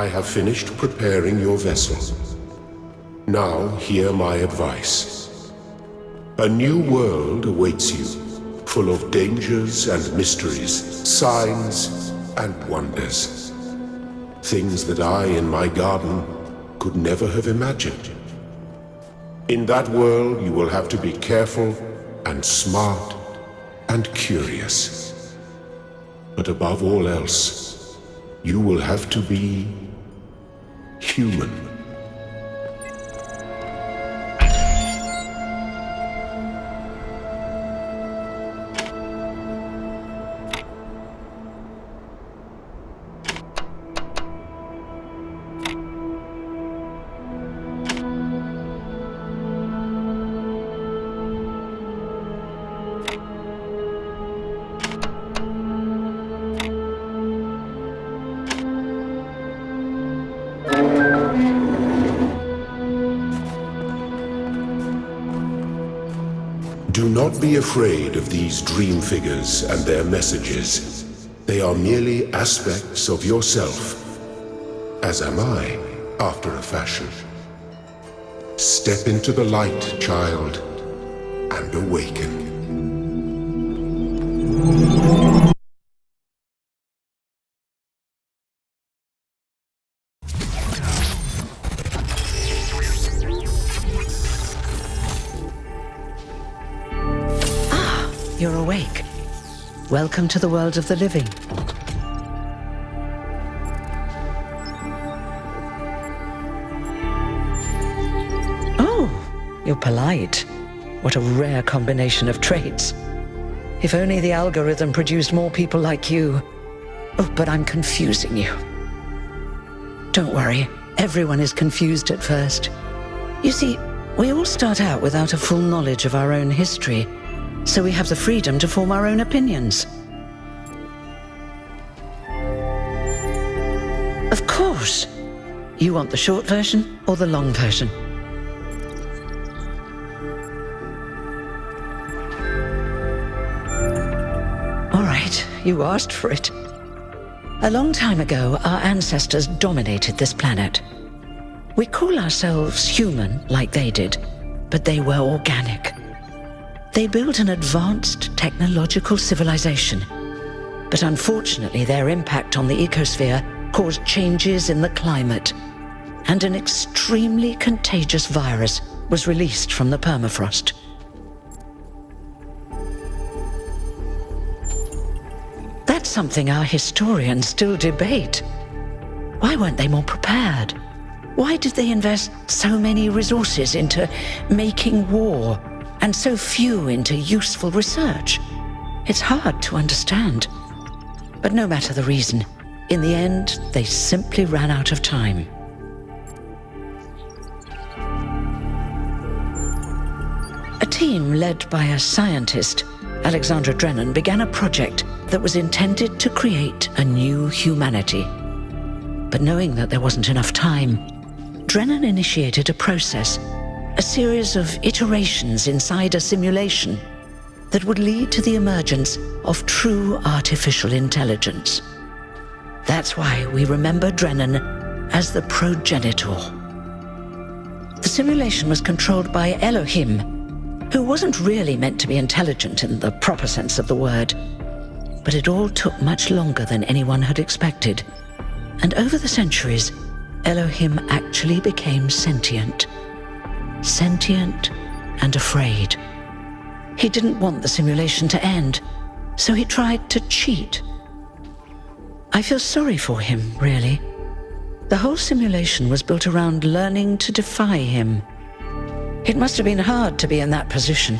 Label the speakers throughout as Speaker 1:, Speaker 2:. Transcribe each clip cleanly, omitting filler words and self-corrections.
Speaker 1: I have finished preparing your vessel. Now hear my advice. A new world awaits you, full of dangers and mysteries, signs and wonders. Things that I in my garden could never have imagined. In that world you will have to be careful and smart and curious. But above all else, you will have to be human. Do not be afraid of these dream figures and their messages. They are merely aspects of yourself, as am I, after a fashion. Step into the light, child, and awaken.
Speaker 2: You're awake. Welcome to the world of the living. Oh, you're polite. What a rare combination of traits. If only the algorithm produced more people like you. Oh, but I'm confusing you. Don't worry, everyone is confused at first. You see, we all start out without a full knowledge of our own history. So we have the freedom to form our own opinions. Of course. You want the short version or the long version? All right, you asked for it. A long time ago, our ancestors dominated this planet. We call ourselves human like they did, but they were organic. They built an advanced technological civilization, but unfortunately their impact on the ecosphere caused changes in the climate, and an extremely contagious virus was released from the permafrost. That's something our historians still debate. Why weren't they more prepared? Why did they invest so many resources into making war, and so few into useful research? It's hard to understand. But no matter the reason, in the end, they simply ran out of time. A team led by a scientist, Alexandra Drennan, began a project that was intended to create a new humanity. But knowing that there wasn't enough time, Drennan initiated a process, a series of iterations inside a simulation that would lead to the emergence of true artificial intelligence. That's why we remember Drennan as the progenitor. The simulation was controlled by Elohim, who wasn't really meant to be intelligent in the proper sense of the word. But it all took much longer than anyone had expected. And over the centuries, Elohim actually became sentient. Sentient and afraid. He didn't want the simulation to end, so he tried to cheat. I feel sorry for him, really. The whole simulation was built around learning to defy him. It must have been hard to be in that position.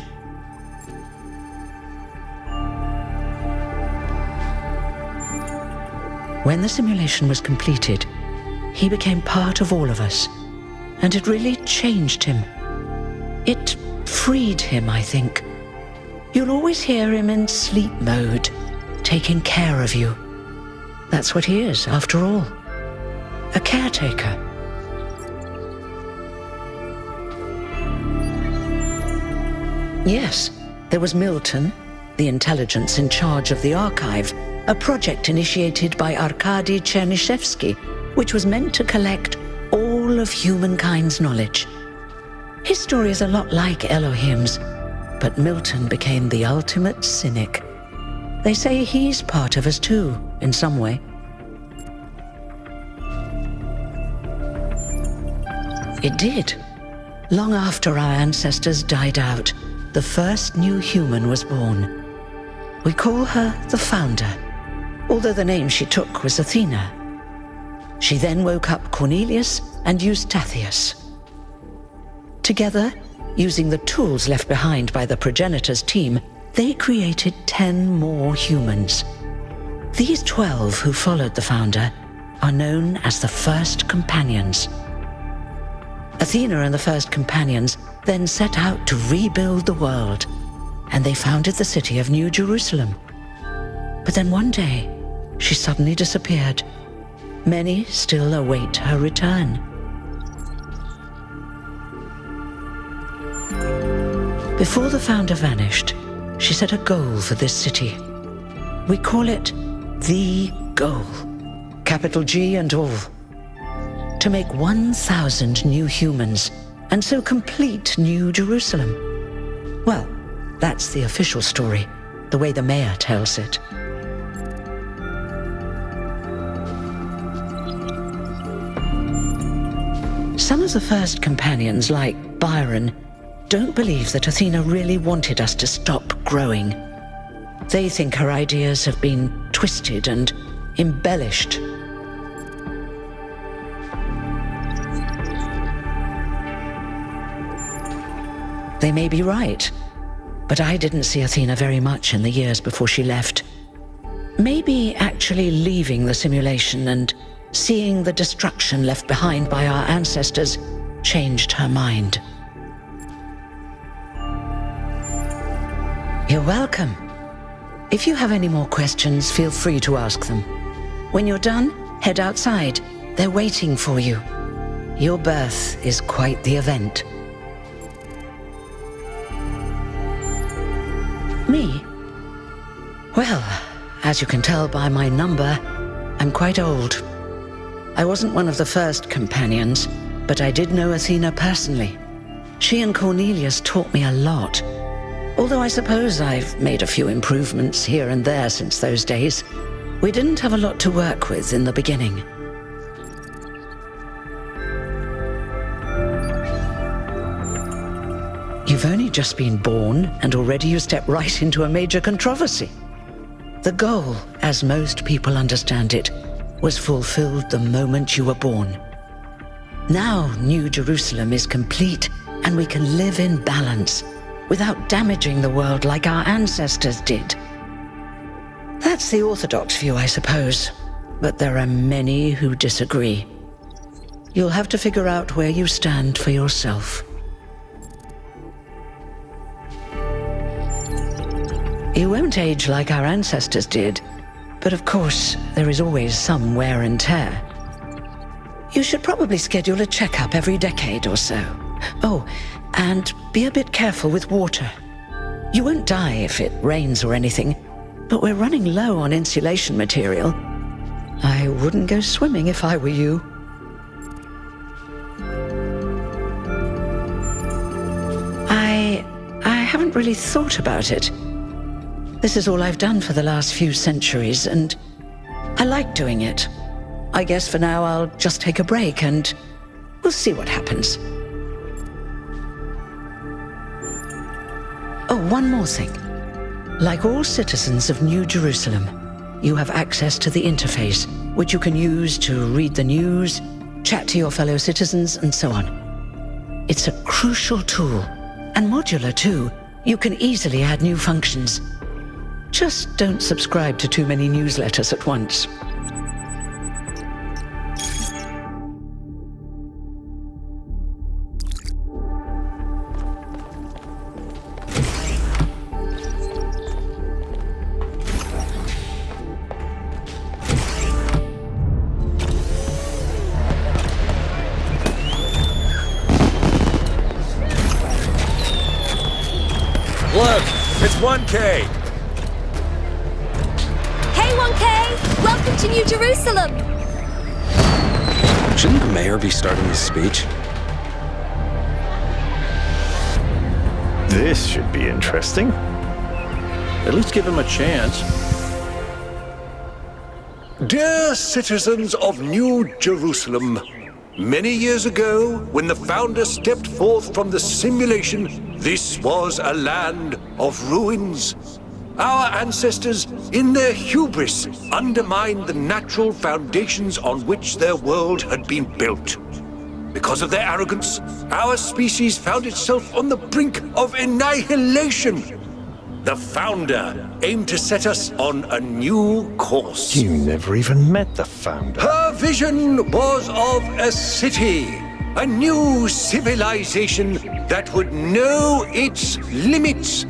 Speaker 2: When the simulation was completed, he became part of all of us. And it really changed him. It freed him, I think. You'll always hear him in sleep mode, taking care of you. That's what he is, after all. A caretaker. Yes, there was Milton, the intelligence in charge of the archive, a project initiated by Arkady Chernyshevsky, which was meant to collect all of humankind's knowledge. His story is a lot like Elohim's, but Milton became the ultimate cynic. They say he's part of us too, in some way. It did. Long after our ancestors died out, the first new human was born. We call her the Founder, although the name she took was Athena. She then woke up Cornelius and Eustathius. Together, using the tools left behind by the progenitor's team, they created 10 more humans. These 12 who followed the Founder are known as the First Companions. Athena and the First Companions then set out to rebuild the world, and they founded the city of New Jerusalem. But then one day, she suddenly disappeared. Many still await her return. Before the Founder vanished, she set a goal for this city. We call it the goal, capital G and all. To make 1,000 new humans, and so complete New Jerusalem. Well, that's the official story, the way the mayor tells it. Some of the First Companions, like Byron, don't believe that Athena really wanted us to stop growing. They think her ideas have been twisted and embellished. They may be right, but I didn't see Athena very much in the years before she left. Maybe actually leaving the simulation and seeing the destruction left behind by our ancestors changed her mind. You're welcome. If you have any more questions, feel free to ask them. When you're done, head outside. They're waiting for you. Your birth is quite the event. Me? Well, as you can tell by my number, I'm quite old. I wasn't one of the First Companions, but I did know Athena personally. She and Cornelius taught me a lot. Although I suppose I've made a few improvements here and there since those days. We didn't have a lot to work with in the beginning. You've only just been born, and already you step right into a major controversy. The goal, as most people understand it, was fulfilled the moment you were born. Now New Jerusalem is complete, and we can live in balance, without damaging the world like our ancestors did. That's the orthodox view, I suppose, but there are many who disagree. You'll have to figure out where you stand for yourself. You won't age like our ancestors did, but of course, there is always some wear and tear. You should probably schedule a checkup every decade or so. Oh, and be a bit careful with water. You won't die if it rains or anything, but we're running low on insulation material. I wouldn't go swimming if I were you. I haven't really thought about it. This is all I've done for the last few centuries, and I like doing it. I guess for now I'll just take a break and we'll see what happens. Oh, one more thing. Like all citizens of New Jerusalem, you have access to the interface, which you can use to read the news, chat to your fellow citizens, and so on. It's a crucial tool, and modular too. You can easily add new functions. Just don't subscribe to too many newsletters at once.
Speaker 3: Look, it's 1K.
Speaker 4: Hey 1K! Welcome to New Jerusalem!
Speaker 3: Shouldn't the mayor be starting his speech?
Speaker 4: This should be interesting.
Speaker 5: At least give him a chance.
Speaker 1: Dear citizens of New Jerusalem, many years ago, when the founder stepped forth from the simulation, this was a land of ruins. Our ancestors, in their hubris, undermined the natural foundations on which their world had been built. Because of their arrogance, our species found itself on the brink of annihilation. The founder aimed to set us on a new course.
Speaker 4: You never even met the founder.
Speaker 1: Her vision was of a city, a new civilization that would know its limits.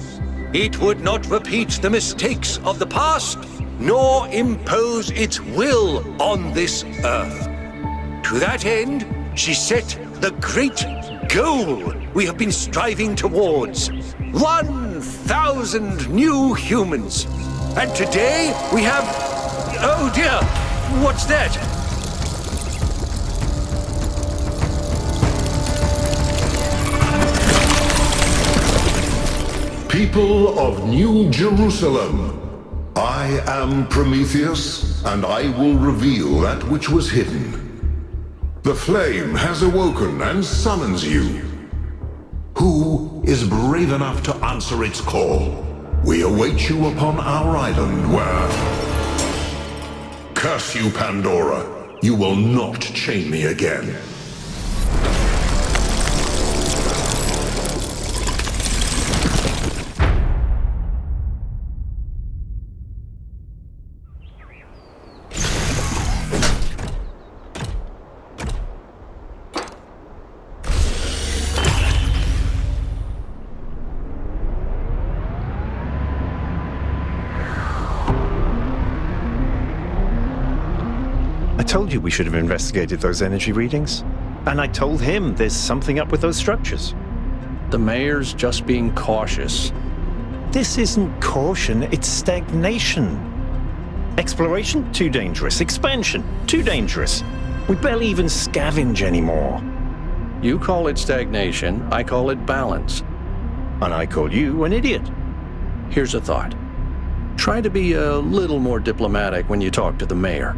Speaker 1: It would not repeat the mistakes of the past, nor impose its will on this earth. To that end, she set the great goal we have been striving towards. 1,000 new humans. And today we have... Oh dear, what's that?
Speaker 6: People of New Jerusalem, I am Prometheus, and I will reveal that which was hidden. The flame has awoken and summons you. Who is brave enough to answer its call? We await you upon our island where... Curse you, Pandora. You will not chain me again.
Speaker 4: I told you we should have investigated those energy readings. And I told him there's something up with those structures.
Speaker 5: The mayor's just being cautious.
Speaker 4: This isn't caution, it's stagnation. Exploration? Too dangerous. Expansion? Too dangerous. We barely even scavenge anymore.
Speaker 5: You call it stagnation, I call it balance.
Speaker 4: And I call you an idiot.
Speaker 5: Here's a thought. Try to be a little more diplomatic when you talk to the mayor.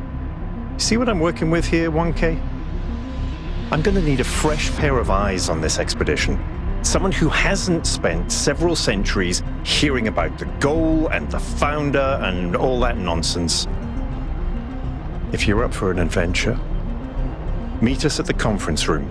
Speaker 4: See what I'm working with here, 1K? I'm gonna need a fresh pair of eyes on this expedition. Someone who hasn't spent several centuries hearing about the goal and the founder and all that nonsense. If you're up for an adventure, meet us at the conference room.